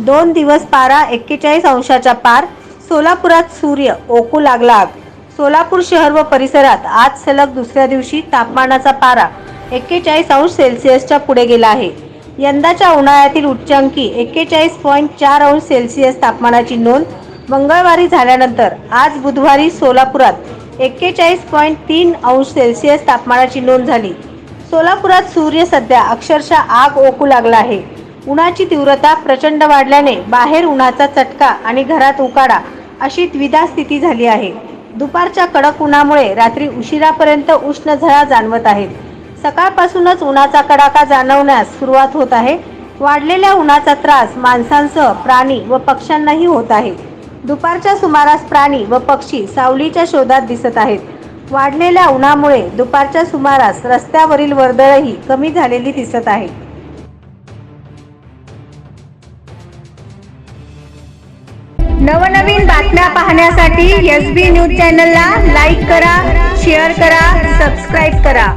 2 दिवस पारा 41 अंशाच्या पार. सोलापुरात सूर्य ओकू लागला आग. सोलापूर शहर व परिसरात आज सलग दुसऱ्या दिवशी तापमानाचा पारा 41 अंश सेल्सिअसच्या पुढे गेला आहे. यंदाच्या उन्हाळ्यातील उच्चांकी 41.4 अंश सेल्सिअस तापमानाची नोंद मंगळवारी झाल्यानंतर आज बुधवारी सोलापुरात 41.3 अंश सेल्सिअस तापमानाची नोंद झाली. सोलापुरात सूर्य सध्या अक्षरशः आग ओकू लागला आहे. उन्हाची तीव्रता प्रचंड वाढल्याने बाहेर उन्हाचा चटका आणि घरात उकाडा अशी द्विधा स्थिती झाली आहे. दुपारच्या कडक उन्हामुळे रात्री उशिरापर्यंत उष्ण झळा जाणवत आहेत. सकाळपासूनच उन्हाचा कडाका जाणवण्यास सुरुवात होत आहे. वाढलेल्या उन्हाचा त्रास माणसांसह प्राणी व पक्ष्यांनाही होत आहे. दुपारच्या सुमारास प्राणी व पक्षी सावलीच्या शोधात दिसत आहेत. वाढलेल्या उन्हामुळे दुपारच्या सुमारास रस्त्यावरील वर्दळही कमी झालेली दिसत आहे. नवनवीन बातम्या पाहण्यासाठी SB न्यूज चॅनलला लाईक करा, शेअर करा, सबस्क्राईब करा.